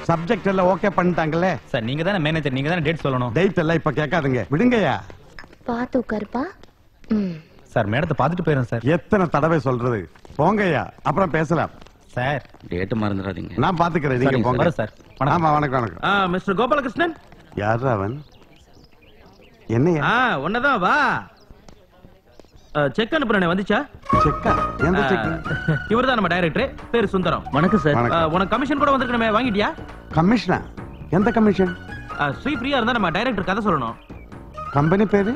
Subject எல்லாம் okay பண்ணிட்டாங்களே. Sir நீங்க தானே மேனேஜர், நீங்க தானே டேட் சொல்லணும். டேட் எல்லாம் இப்ப கேட்காதுங்க, விடுங்கய்யா. பாத்து உட்காருப்பா. சார் மேடத்தை பார்த்துட்டு போயிடும் சார். எத்தனை தடவை சொல்றது, போங்கய்யா, அப்புறம் பேசலாம். சார் டேட் மறந்துடாதீங்க. நான் பாத்துக்கிறேன், நீங்க போங்க சார். ஆமா வணக்கம் வணக்கம். மிஸ்டர் கோபாலகிருஷ்ணன். யார் அவன்? என்னையா? ஒன்னதான் வா. செக் அனுப்புறேன், வந்துச்சா? செக்கா? எந்த செக்? இவர்தான் நம்ம டைரக்டர், பேரு சுந்தரம். வணக்கம் சார். உனக்கு கமிஷன் கூட வந்திருக்கணுமே, வாங்கிட்டியா? கமிஷனா? எந்த கமிஷன்? ஸ்ரீ ஃப்ரீயா இருந்தா நம்ம டைரக்டர் கதை சொல்லணும். கம்பெனி பேரு?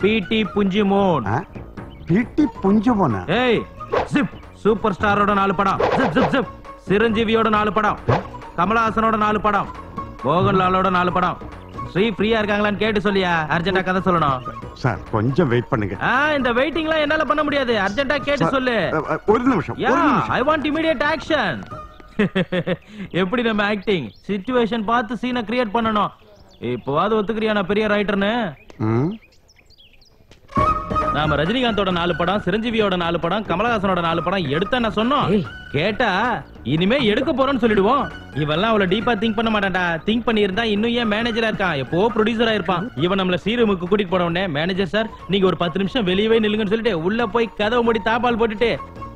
பிடி புஞ்சிமோன். பிடி புஞ்சிமோனா? ஏய் ஜிப் சூப்பர் ஸ்டாரோட 4 படம், ஜிப் ஜிப் ஜிப் சிரஞ்சீவியோட 4 படம், கமலஹாசனோட 4 படம், மோகன்லாலோட 4 படம். ஸ்ரீ ஃப்ரீயா இருக்காங்களான்னு கேட்டு சொல்லியா, அர்ஜென்ட்டா கதை சொல்லணும். சார் கொஞ்சம் வெயிட் பண்ணுங்க. இந்த வெயிட்டிங்லாம் என்னால பண்ண முடியாது, அர்ஜென்ட்டா கேட்டு சொல்லு. ஒரு நிமிஷம். I want immediate action. எப்படி நம்ம ஆக்டிங் சிச்சுவேஷன் பார்த்து சீனை கிரியேட் பண்ணணும். இப்போவாது ஒத்துக்கிறியா நான் பெரிய ரைட்டர்னு? நாம ரஜினிகாந்தோட 4 படம், சிரஞ்சீவியோட 4 படம், கமலஹாசனோட 4 படம் எடுத்தா நான் சொன்னோம். கேட்டா இனிமே எடுக்க போறோம்னு சொல்லிடுவோம். இவெல்லாம் அவ்வளவு டீப்பா திங்க் பண்ண மாட்டான்டா. திங்க் பண்ணி இருந்தா இன்னும் ஏன் மேனேஜரா இருக்கான், எப்போ ப்ரொடியூசரா இருப்பான். இவன் நம்மள சீரமுக்கு கூட்டிட்டு போன உடனே மேனேஜர் சார் நீங்க ஒரு 10 நிமிஷம் வெளியவே நில்லுங்கன்னு சொல்லிட்டு உள்ள போய் கதவை மூடி தாப்பால் போட்டுட்டு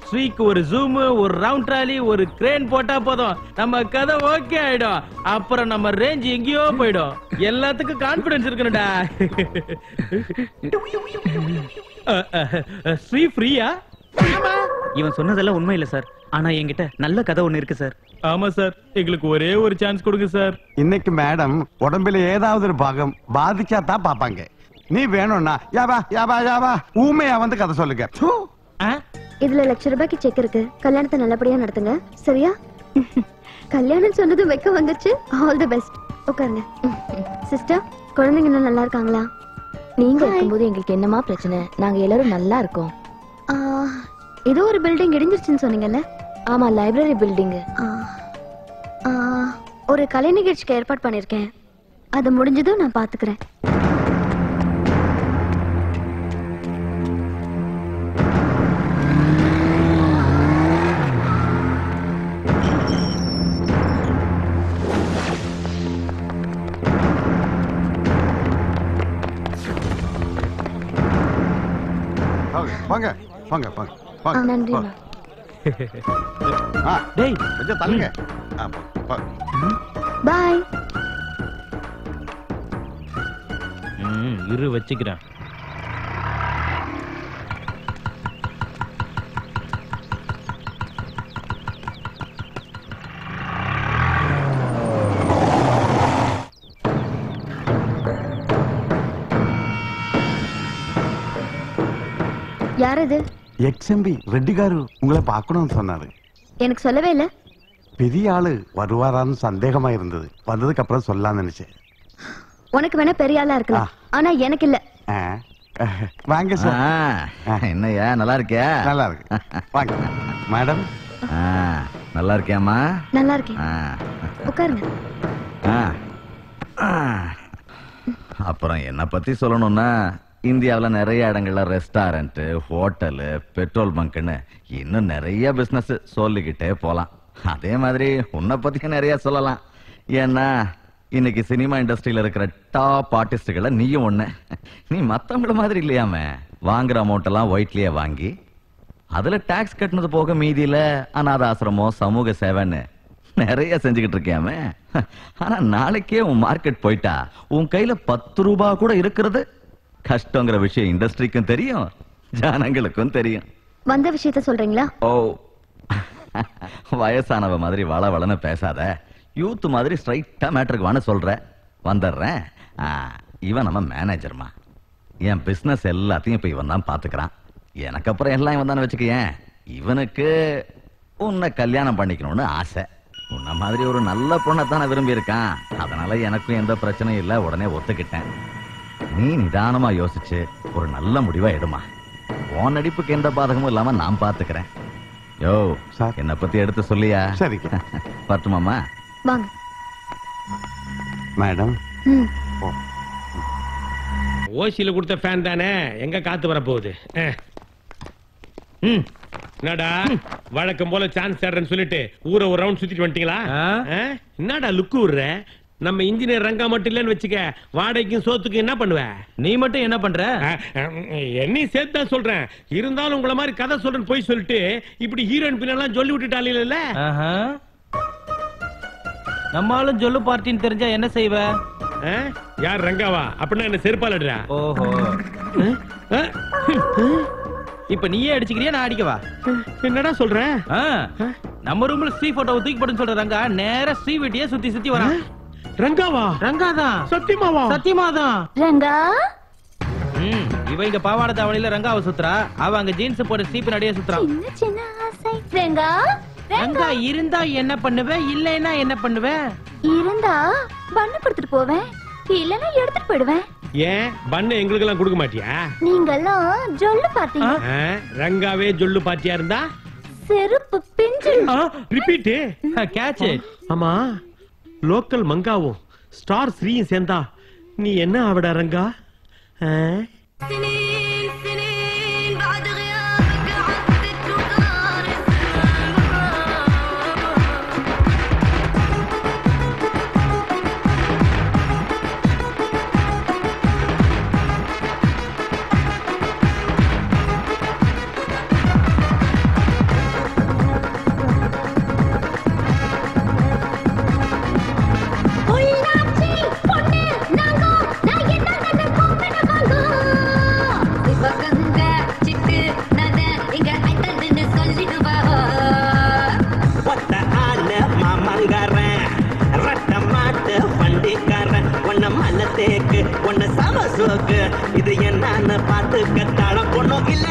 ஸ்ரீக்கு ஒரு ஜூம், ஒரு ரவுண்ட் ட்ராலி, ஒரு கிரேன் போட்டா போதும், நம்ம கதை ஓகே ஆயிடும். அப்புறம் நம்ம ரேஞ்ச் எங்கேயோ போயிடும். எல்லாத்துக்கும் கான்பிடன்ஸ் இருக்கணும்டா. ஸ்ரீ ஃப்ரீயா? இவன் சொன்னதெல்லாம் உண்மை இல்ல சார். ஆனா என்கிட்ட நல்ல கதை ஒண்ணு இருக்கு சார். ஆமா சார், எங்களுக்கு ஒரே ஒரு சான்ஸ் கொடுங்க சார். இன்னைக்கு மேடம் உடம்புல ஏதாவது ஒரு பாகம் பாதிச்சா தான் பாப்பாங்க. நீ வேணும்னா யாவா யாவா யாவா ஊமையா வந்து கதை சொல்லுங்க. இதுல ₹1,00,000 செக் இருக்கு. கல்யாணத்தை நல்லபடியா நடத்துங்க, சரியா? கல்யாணம் சொன்னது வைக்க வந்துச்சு. All the best. உட்காருங்க. சிஸ்டர், குழந்தைங்க இன்னும் நல்லா இருக்காங்களா? நீங்க இருக்கும்போது எங்களுக்கு என்னமா பிரச்சனை? நாங்க எல்லாரும் நல்லா இருக்கோம். ஏதோ ஒரு பில்டிங் இடிஞ்சிருச்சுன்னு சொன்னீங்கல்ல? ஆமா, லைப்ரரி பில்டிங். ஒரு கலை நிகழ்ச்சிக்கு ஏற்பாடு பண்ணிருக்கேன். அது முடிஞ்சதும் நான் பாத்துக்கிறேன். வாங்க வாங்க வாங்க. நன்றி. டேய் கொஞ்சம் தள்ளுங்க. பாய். இரு வச்சுக்கிறேன். யார் இது? எக்ஸ்எம்பி ரெட்டி காரு உங்களை பார்க்கணும்னு சொன்னாரு. எனக்கு சொல்லவே இல்ல. பெரிய ஆளு வருவாரான்னு சந்தேகமா இருந்தது. வந்ததுக்கு அப்புறம் சொல்லலாம்னு நினைச்சேன். உனக்கு வேணா பெரிய ஆளா இருக்கலாம், ஆனா எனக்கு இல்ல. வாங்க சார். என்னையா நல்லா இருக்கியா? நல்லா இருக்கு. வாங்க மேடம். நல்லா இருக்கியாமா? நல்லா இருக்கேன். உட்காருங்க. அப்புறம் என்ன பத்தி சொல்லணும்னா, இந்தியாவில் நிறைய இடங்கள்ல ரெஸ்டாரண்ட், ஹோட்டலு, பெட்ரோல் பங்க்னு இன்னும் நிறைய பிசினஸ் சொல்லிக்கிட்டே போலாம். அதே மாதிரி உன்னை பத்தியும் நிறைய சொல்லலாம். ஏன்னா இன்னைக்கு சினிமா இண்டஸ்ட்ரியில இருக்கிற டாப் ஆர்டிஸ்டுகளை நீயும் ஒண்ணு. நீ மத்தவங்கள மாதிரி இல்லையாம, வாங்குற அமௌண்ட் எல்லாம் ஒயிட்லயே வாங்கி அதுல டாக்ஸ் கட்டினது போக மீதியில அநாத ஆசிரமம், சமூக சேவைன்னு நிறைய செஞ்சுக்கிட்டு இருக்கியாமே. ஆனா நாளைக்கே உன் மார்க்கெட் போயிட்டா உன் கையில 10 ரூபாய் கூட இருக்கிறது கஷ்டங்கிற விஷயம் இண்டஸ்ட்ரிக்கும் தெரியும், ஜனங்களுக்கும் தெரியும். வந்த விஷயத்த சொல்றீங்களா? ஓ, வயசானவ மாதிரி வள வளன்னு பேசாத. யூத் மாதிரி ஸ்ட்ரைட்டா மேட்டருக்கு வான்னு சொல்ற. வந்துடுறேன். இவன் நம்ம மேனேஜர்மா. என் பிசினஸ் எல்லாத்தையும் இப்ப இவன் தான் பாத்துக்கிறான். எனக்கு அப்புறம் எல்லாம் இவன் தானே வச்சுக்கேன். இவனுக்கு உன்னை கல்யாணம் பண்ணிக்கணும்னு ஆசை. உன்ன மாதிரி ஒரு நல்ல பொண்ணை தானே விரும்பி இருக்கான். அதனால எனக்கும் எந்த பிரச்சனையும் இல்லை, உடனே ஒத்துக்கிட்டேன். நீ நிதானமா யோசிச்சு ஒரு நல்ல முடிவா எடுமா. உன் நடிப்புக்கு எந்த பாதகமும் இல்லாம நான் பாத்துக்கிறேன். யோ சார், என்ன பத்தி எடுத்து சொல்லியா? சரி. பட்டுமாமா? வாங்க மேடம். ஓசியில கொடுத்த ஃபேன் தானே, எங்க காத்து வர போகுது. என்னடா வழக்கம் போல சான்ஸ் தேடுறேன்னு சொல்லிட்டு ஊரை ஒரு ரவுண்ட் சுத்திட்டு வந்துட்டீங்களா? என்னடா லுக்கு விடுற? நம்ம இன்ஜினியர் ரங்கா மட்டும் இல்லன்னு வச்சுக்க, வாடகைக்கும் சோத்துக்கும் என்ன பண்ணுவ? நீ மட்டும் என்ன பண்ற? என்னையும் சேர்த்து தான் சொல்றேன். இருந்தாலும் உங்களை மாதிரி கதை சொல்றேன்னு போய் சொல்லிட்டு இப்படி ஹீரோயின் பின்னெல்லாம் சொல்லி விட்டுட்டாலே இல்ல. நம்மளும் ஜொல்லு பார்ட்டின்னு தெரிஞ்சா என்ன செய்வ? யார் ரங்காவா? அப்படின்னா என்ன செருப்பாலடுறா? ஓஹோ, இப்ப நீயே அடிச்சுக்கிறியா நான் அடிக்கவா? என்னடா சொல்ற? நம்ம ரூம்ல ஸ்ரீ போட்டோ தூக்கி போடுன்னு சொல்ற ரங்கா நேரா ஸ்ரீ வீட்டையே சுத்தி சுத்தி வரான். ரங்காவா? ரங்காதான். சத்தியமாவா? சத்தியமாதான். ரங்கா இவ இங்க பாவாடை தாவணியில ரங்காவை சுத்துறா, அவ அங்க ஜீன்ஸ் போட்டு ஸ்டீப் நடிகை சுத்துறான். சின்ன சின்ன ஆசை. ரங்கா ரங்கா இருந்தா என்ன பண்ணுவ, இல்லைன்னா என்ன பண்ணுவ? இருந்தா பண்ணு கொடுத்துட்டு போவேன், இல்லன்னா எடுத்துட்டு போயிடுவேன். ஏன் பண்ண எங்களுக்கு எல்லாம் கொடுக்க மாட்டியா? நீங்கெல்லாம் ஜொல்லு பாத்தீங்க. ரங்காவே ஜொல்லு பாத்தியா இருந்தா செருப்பு பிஞ்சு. Repeat catch. ஆமா, லோக்கல் மங்காவும் ஸ்டார் ஸ்ரீயும் சேர்ந்தா நீ என்ன ஆவடா ரங்கா? இது என்னன்னு பார்த்து கத்தாழம் பொண்ணும் இல்ல.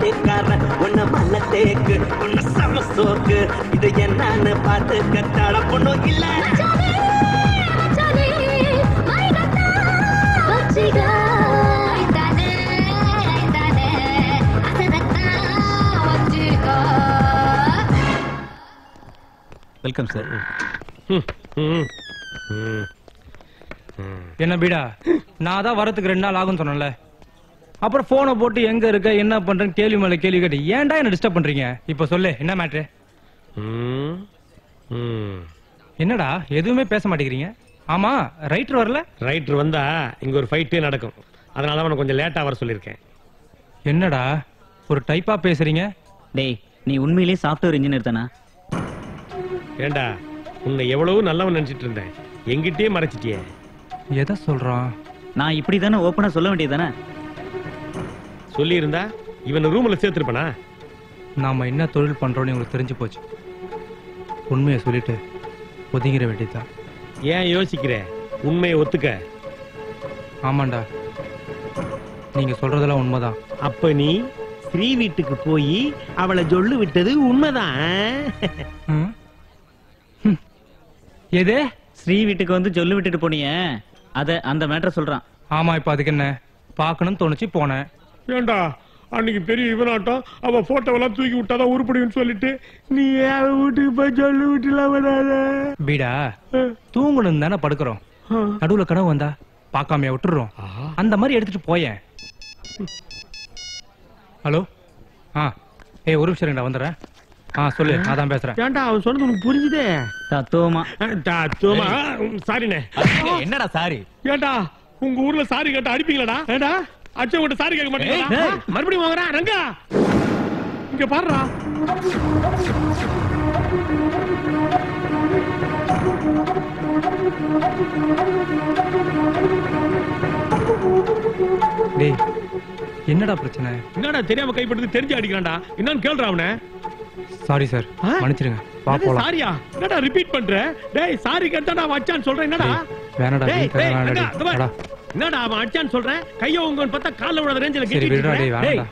பட்டிக்கார உன்ன மல்ல தேக்கு உன்ன சம சோக்கு இது என்னன்னு பார்த்து கத்தாட பொண்ணும் இல்ல வெல்கம் சார். என்ன பீடா, நான் தான் வரதுக்கு 2 நாள் ஆகும் சொன்னேன்ல. அப்புறம் போனை போட்டு எங்க இருக்க என்ன பண்றேன்னு கேள்வி மேல கேள்வி கேட்டு ஏன்டா என்ன டிஸ்டர்ப் பண்றீங்க? இப்ப சொல்லு, என்ன மேட்ரு? என்னடா எதுவுமே பேச மாட்டேங்கிறீங்க? ஆமா, ரைட்டர் வரல? ரைட்டர் வந்தா இங்க ஒரு ஃபைட்டே நடக்கும். அதனால அவனை கொஞ்சம் லேட்டா வர சொல்லியிருக்கேன். என்னடா ஒரு டைப்பா பேசுறீங்க? டேய், நீ உண்மையிலேயே சாஃப்ட்வேர் இன்ஜினியர் தானா? ஏண்டா, உன்னை எவ்வளவு நல்லவன் நினைச்சிட்டு இருந்தேன், எங்கிட்டே மறைச்சிட்டியே. எதை சொல்றான்? நான் இப்படி தானே ஓப்பனா சொல்ல வேண்டியதானே? சொல்லி இருந்தா இவன் ரூம்ல சேர்த்திருப்பனா? நாம என்ன தொழில் பண்றோம்னு உங்களுக்கு தெரிஞ்சு போச்சு. உண்மையை சொல்லிட்டு ஒதுங்கிற வேண்டியதுதான். ஏன் யோசிக்கிற? உண்மையை ஒத்துக்க. ஆமாண்டா, நீங்க சொல்றதெல்லாம் உண்மைதான். அப்ப நீ ஸ்ரீ வீட்டுக்கு போய் அவளை சொல்லு விட்டது உண்மைதான். எது? ஸ்ரீ வீட்டுக்கு வந்து சொல்லி விட்டுட்டு போனியே, அந்த மேட்டர் சொல்றான். ஆமா, இப்ப அதுக்கு என்ன? பாக்கணும்னு தோணுச்சு, போனேன். ஏண்டா, அன்னைக்கு பெரிய இவனாட்டம் அவ போட்டோவெல்லாம் தூக்கி விட்டாதான் உருப்படின்னு சொல்லிட்டு நீ வீட்டுக்கு போய் சொல்லு விட்டுலாம் வராத. பீடா, தூங்கணும் தானே படுக்கிறோம், நடுவுல கனவு வந்தா பாக்காமையா விட்டுறோம். அந்த மாதிரி எடுத்துட்டு போயேன். ஹலோ, ஏய் ஒரு நிமிஷம் இருங்கடா, வந்துடுறேன். சொல்லு, அதான் பேசுறேன். ஏண்டா, அவன் சொன்னது உனக்கு புரிஞ்சுதே? தத்துவமா சாரிண்ணே. என்னடா சாரி? ஏண்டா, உங்க ஊர்ல சாரி கேட்டா அடிப்பீங்களடா? ஏண்டா, அச்சவங்கிட்ட சாரி கேட்க மாட்டீங்களா? மறுபடியும் வாங்குறா ரங்கா, இங்க பாருடா. டேய், என்னடா பிரச்சனை? என்னடா தெரியாம கைப்பட்டு தெரிஞ்சு அடிக்கிறான்டா, என்னன்னு கேளுடா அவனை. சாரி சார், மன்னிச்சிருங்க. வா போலாம். சாரியா? என்னடா ரிப்பீட் பண்ற? டேய், சாரி கேட்டாடா மச்சான் சொல்றேன். என்னடா வேணடா, என்னடா அவன் அடிச்சான்னு சொல்றேன், கைய உங்கன்னு பார்த்தா கால்ல விடாத ரேஞ்சில சரி விடுடா. டேய் கேட்டிட்டு. வேணடா,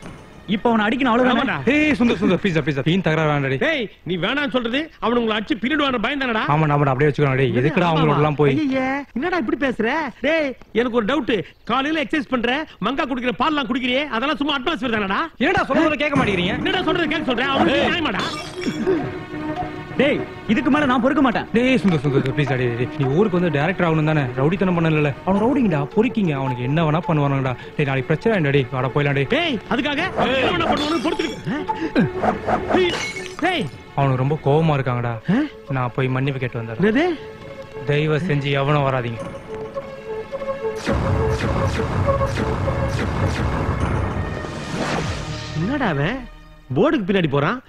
இப்ப அவனை அடிக்கணும் அவ்வளவுதான். ஏய் சுந்தர் பீஸா பீன் தகராறு வேண்டாம். டேய், நீ வேணான்னு சொல்றது அவன் உங்களை அடிச்சு பிரிடுவான பயந்தானடா? ஆமா, நாம அப்படியே வச்சுக்கலாம். டேய், எதுக்குடா அவங்களோட எல்லாம் போய்? ஐயே, என்னடா இப்படி பேசுற? டேய், எனக்கு ஒரு டவுட். காலையில எக்சர்சைஸ் பண்ற, மங்கா குடிக்கிற பால்லாம் குடிக்கிறியே, அதெல்லாம் சும்மா அட்மாஸ்பியர் தானடா? என்னடா சொல்றத கேட்க மாட்டேங்கிறீங்க? என்னடா சொல்றது கேட்க சொல்றேன். அவனுக்கு நியாயமாடா? டேய், இதுக்கு மேல நான் பொறுக்க மாட்டேன். டேய் சுந்தர் ப்ளீஸ். டேய், நீ ஊருக்கு வந்து டைரக்டர் ஆகணும் தானே? ரவுடித்தனம் பண்ணல. அவன் ரவுடிங்கடா, பொறுக்கிங்க. அவனுக்கு என்ன வேணா பண்ணுவானுங்கடா. டேய், நாளைக்கு பிரச்சனை இல்லடா. டேய், வாடா போயிடலாம். டேய், அதுக்காக என்ன வேணா பண்ணுவானு பொறுத்துக்க. டேய், அவனுக்கு ரொம்ப கோவமா இருக்காங்கடா. நான் போய் மன்னிப்பு கேட்டு வந்தேன். என்னது? தயவு செஞ்சு எவனும் வராதீங்க. என்னடா அவன் போர்டுக்கு பின்னாடி போறான்,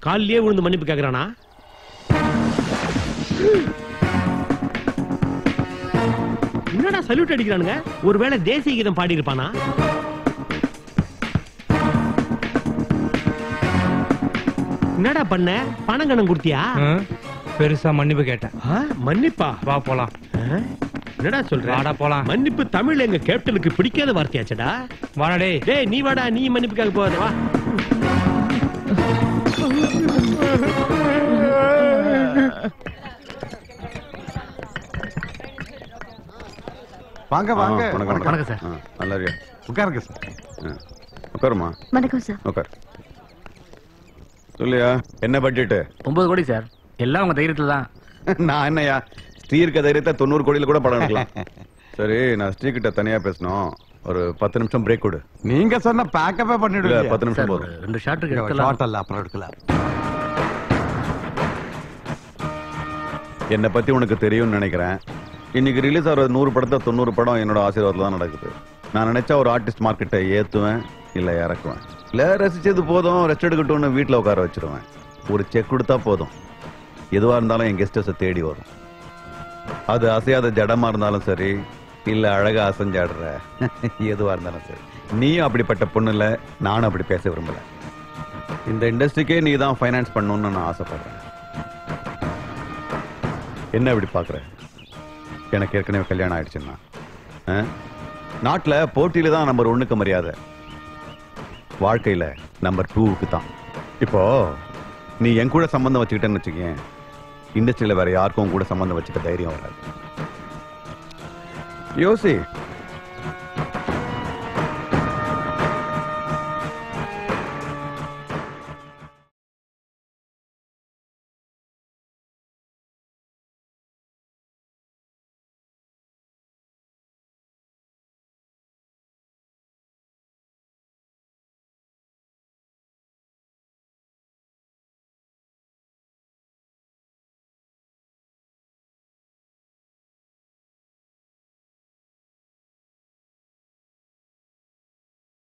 காலிலேயே விழுந்து மன்னிப்பு கேக்குறானா? என்னடா சல்யூட் அடிக்கிறானுங்க? ஒருவேளை தேசிய கீதம் பாடி இருப்பானா? என்னடா பண்ண? பணங்கணம் குடுத்தியா? பெருசா மன்னிப்பு கேட்டேன். மன்னிப்பா? வா போலாம். என்னடா சொல்ற? வாடா போலாம். மன்னிப்பு தமிழ்ல எங்க கேப்டனுக்கு பிடிக்காத வார்த்தையாச்சடா. வாடா. டேய் டேய், நீ வாடா, நீ மன்னிப்பு கேட்க போகாத. வா. வாங்க வாங்க. வணக்கம் சார். நல்லா இருக்கியா? உட்காருங்க சார். உட்காருமா. வணக்கம் சார். உட்கார். சொல்லியா, என்ன பட்ஜெட்? 9 கோடி சார். எல்லாம் உங்க தைரியத்துல தான். நான் என்னையா, ஸ்ரீ இருக்க தைரியத்தை 90 கோடியில கூட படம் எடுக்கலாம். சரி, நான் ஸ்ரீ கிட்ட தனியா பேசணும். ஒரு 10 நிமிஷம் பிரேக் கொடு. நீங்க சொன்ன பேக்கப்பே பண்ணிடுங்க. 10 நிமிஷம் போதும். 2 ஷாட் இருக்கு. ஷாட் அல்ல, அப்புறம் எடுக்கலாம். என்னை பத்தி உனக்கு தெரியும்னு நினைக்கிறேன். இன்னைக்கு ரிலீஸ் ஆகிற 100 படத்தை 90 படம் என்னோட ஆசீர்வாதத்துல தான் நடக்குது. நான் நினைச்சா ஒரு ஆர்டிஸ்ட் மார்க்கெட்டை ஏத்துவேன், இல்ல இறக்குவேன். இல்ல ரசிச்சது போதும், ரெஸ்ட் எடுக்கட்டும்னு வீட்டுல உட்கார வச்சிருவேன். ஒரு செக் கொடுத்தா போதும், எதுவா இருந்தாலும் என் கெஸ்டர்ஸை தேடி வரும். அது அசையாத ஜடமா இருந்தாலும் சரி, இல்ல அழகா அசைஞ்சாடுற எதுவா இருந்தாலும் சரி. நீயும் அப்படிப்பட்ட பொண்ணு இல்ல, நானும் அப்படி பேச விரும்பல. இந்த இண்டஸ்ட்ரிக்கே நீ தான் ஃபைனான்ஸ் பண்ணணும்னு நான் ஆசைப்படுறேன். என்ன இப்படி பாக்குற? எனக்கு ஏற்கனவே கல்யாணம் ஆயிடுச்சுன்னா நாட்டுல போட்டியில தான் நம்பர் 1க்கு மரியாதை. வாழ்க்கையில நம்பர் 2க்கு தான். இப்போ நீ என் கூட சம்பந்தம் வச்சுக்கிட்டேன்னு வச்சுக்கேன், இண்டஸ்ட்ரியில வேற யாருக்கும் கூட சம்பந்தம் வச்சுக்க தைரியம் வராது. யோசி,